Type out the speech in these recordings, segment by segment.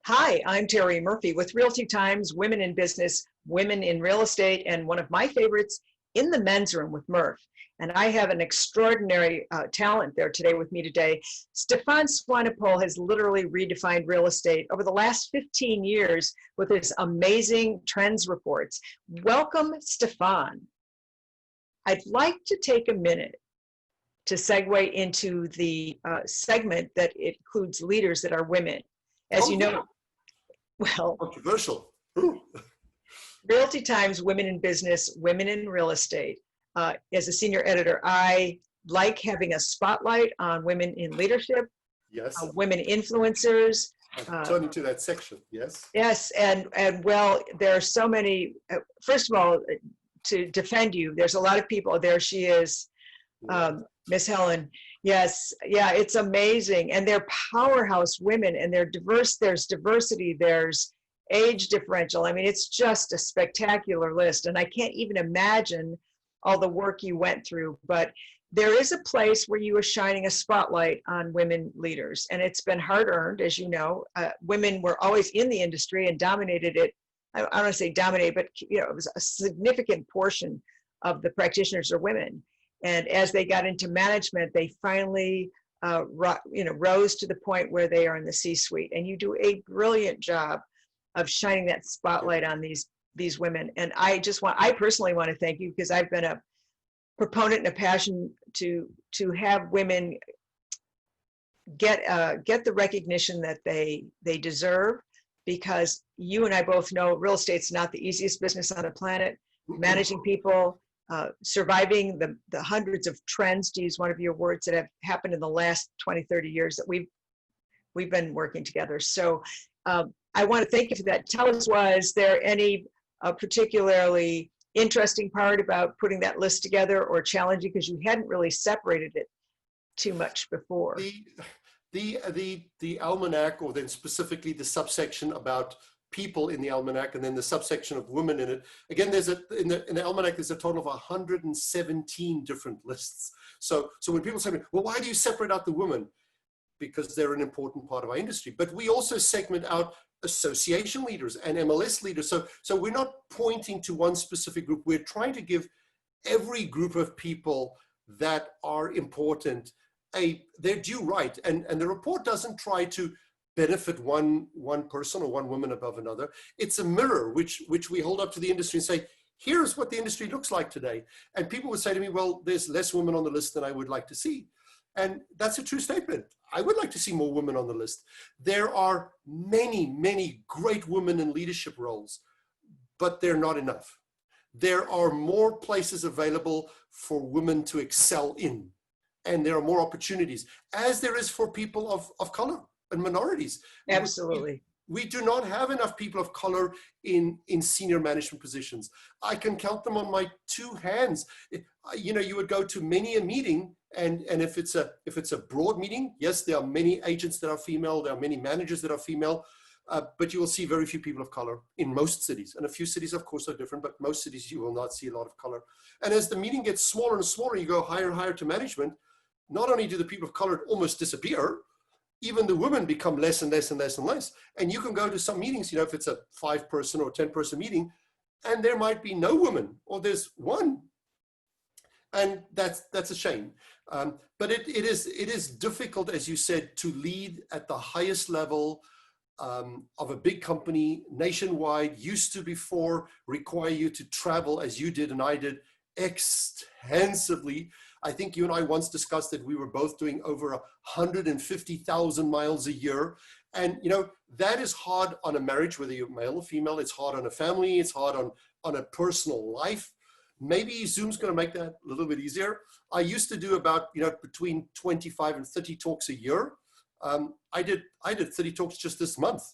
Hi, I'm Terry Murphy with Realty Times, Women in Business, Women in Real Estate, and one of my favorites, In the Men's Room with Murph. And I have an extraordinary talent there today with me today. Stefan Swanepoel has literally redefined real estate over the last 15 years with his amazing trends reports. Welcome, Stefan. I'd like to take a minute to segue into the segment that includes leaders that are women. As you know, well, controversial. Realty Times, Women in Business, Women in Real Estate. As a senior editor, I like having a spotlight on women in leadership, yes, women influencers. Turning to that section, yes. Yes, and well, there are so many. First of all, to defend you, there's a lot of people. There she is, Miss Helen. Yes, yeah, it's amazing. And they're powerhouse women, and they're diverse. There's diversity, there's age differential. I mean, it's just a spectacular list. And I can't even imagine all the work you went through. But there is a place where you are shining a spotlight on women leaders. And it's been hard earned, as you know. Women were always in the industry and dominated it. I don't want to say dominate, but it was a significant portion of the practitioners are women. And as they got into management, they finally rose to the point where they are in the C-suite. And you do a brilliant job of shining that spotlight on these women. And I personally want to thank you, because I've been a proponent and a passion to have women get the recognition that they deserve, because you and I both know real estate's not the easiest business on the planet. Managing people, surviving the hundreds of trends, to use one of your words, that have happened in the last 20, 30 years that we've been working together. So I want to thank you for that. Tell us, was there any particularly interesting part about putting that list together, or challenging, because you hadn't really separated it too much before? The Almanac, or then specifically the subsection about people in the Almanac, and then the subsection of women in it. Again, in the Almanac, there's a total of 117 different lists. So when people say, well, why do you separate out the women? Because they're an important part of our industry. But we also segment out association leaders and MLS leaders. So we're not pointing to one specific group. We're trying to give every group of people that are important their due right. And the report doesn't try to benefit one person or one woman above another. It's a mirror which we hold up to the industry and say, here's what the industry looks like today. And people would say to me, well, there's less women on the list than I would like to see. And that's a true statement. I would like to see more women on the list. There are many, many great women in leadership roles, but they're not enough. There are more places available for women to excel in, and there are more opportunities, as there is for people of color and minorities. Absolutely. We do not have enough people of color in senior management positions. I can count them on my two hands. You would go to many a meeting, and if it's a broad meeting, yes, there are many agents that are female, there are many managers that are female, but you will see very few people of color in most cities. And a few cities, of course, are different, but most cities you will not see a lot of color. And as the meeting gets smaller and smaller, you go higher and higher to management. Not only do the people of color almost disappear, even the women become less and less and less and less. And you can go to some meetings, if it's a 5-person or 10-person meeting, and there might be no woman, or there's one. And that's a shame. But it is difficult, as you said, to lead at the highest level of a big company nationwide. Used to before require you to travel, as you did and I did, extensively. I think you and I once discussed that we were both doing over 150,000 miles a year. And, that is hard on a marriage, whether you're male or female. It's hard on a family. It's hard on a personal life. Maybe Zoom's going to make that a little bit easier. I used to do about, between 25 and 30 talks a year. I did 30 talks just this month.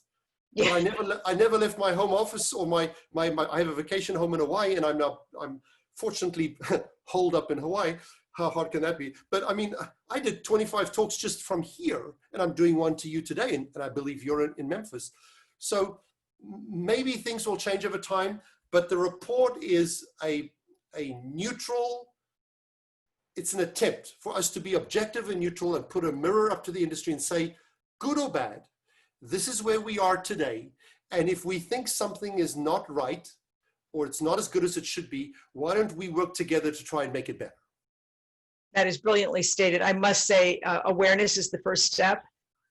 Yeah. But I never left my home office, or I have a vacation home in Hawaii, and I'm fortunately holed up in Hawaii. How hard can that be? But I mean, I did 25 talks just from here, and I'm doing one to you today, and I believe you're in Memphis. So maybe things will change over time, but the report is a neutral, it's an attempt for us to be objective and neutral and put a mirror up to the industry and say, good or bad, this is where we are today. And if we think something is not right, or it's not as good as it should be, why don't we work together to try and make it better? That is brilliantly stated. I must say, awareness is the first step.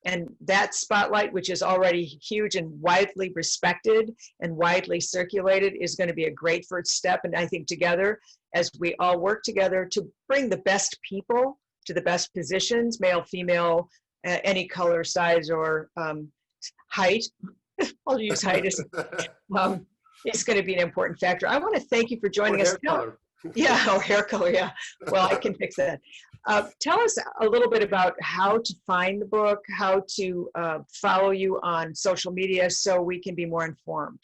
And that spotlight, which is already huge and widely respected and widely circulated, is going to be a great first step. And I think together, as we all work together to bring the best people to the best positions, male, female, any color, size, or height, I'll use height as, it's going to be an important factor. I want to thank you for joining us. Yeah, or hair color, yeah. Well, I can fix that. Tell us a little bit about how to find the book, how to follow you on social media so we can be more informed.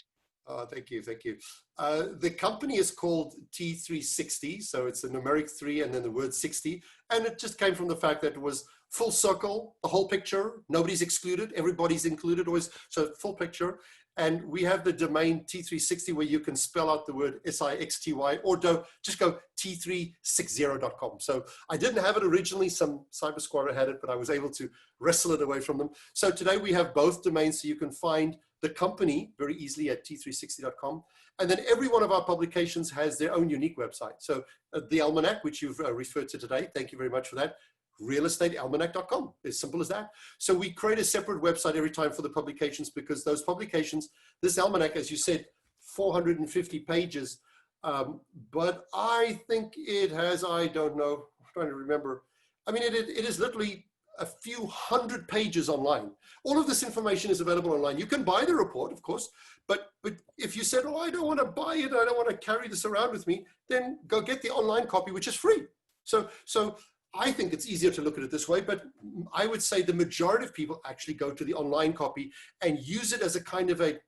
Thank you, thank you. The company is called T360, so it's a numeric 3 and then the word 60, and it just came from the fact that it was full circle, the whole picture, nobody's excluded, everybody's included, always, so full picture. And we have the domain T360 where you can spell out the word SIXTY, or just go T360.com. So I didn't have it originally, some cyber squatter had it, but I was able to wrestle it away from them. So today we have both domains, so you can find the company very easily at T360.com. And then every one of our publications has their own unique website. So the Almanac, which you've referred to today, thank you very much for that. realestatealmanac.com, as simple as that. So we create a separate website every time for the publications, because those publications, this almanac, as you said, 450 pages, but I think it has, I don't know, I'm trying to remember. I mean, it is literally a few hundred pages online. All of this information is available online. You can buy the report, of course, but if you said, oh, I don't want to buy it, I don't want to carry this around with me, then go get the online copy, which is free. So I think it's easier to look at it this way, but I would say the majority of people actually go to the online copy and use it as a kind of a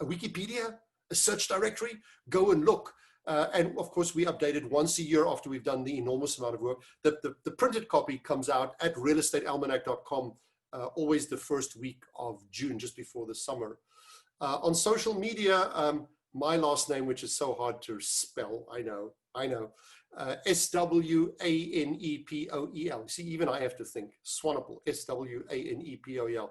Wikipedia, a search directory, go and look. And of course, we update it once a year after we've done the enormous amount of work. The printed copy comes out at realestatealmanac.com, always the first week of June, just before the summer. On social media, my last name, which is so hard to spell, I know. Swanepoel. See, even I have to think. Swanepoel, Swanepoel.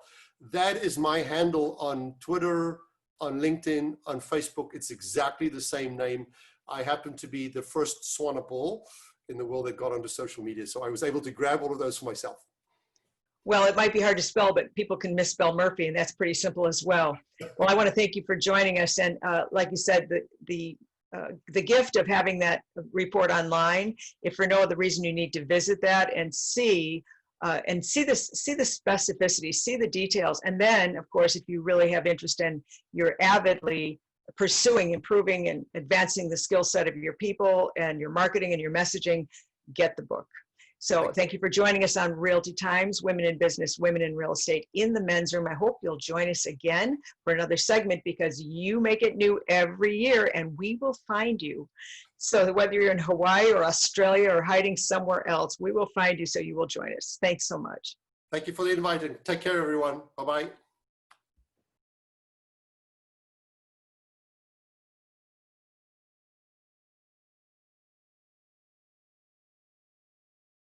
That is my handle on Twitter, on LinkedIn, on Facebook. It's exactly the same name. I happen to be the first Swanepoel in the world that got onto social media. So I was able to grab all of those for myself. Well, it might be hard to spell, but people can misspell Murphy, and that's pretty simple as well. Well, I want to thank you for joining us. And like you said, the gift of having that report online, if for no other reason you need to visit that and see the specificity, see the details. And then, of course, if you really have interest and you're avidly pursuing, improving, and advancing the skill set of your people and your marketing and your messaging, get the book. So thank you for joining us on Realty Times, Women in Business, Women in Real Estate in the Men's Room. I hope you'll join us again for another segment, because you make it new every year and we will find you. So whether you're in Hawaii or Australia or hiding somewhere else, we will find you, so you will join us. Thanks so much. Thank you for the invite, and take care, everyone. Bye-bye.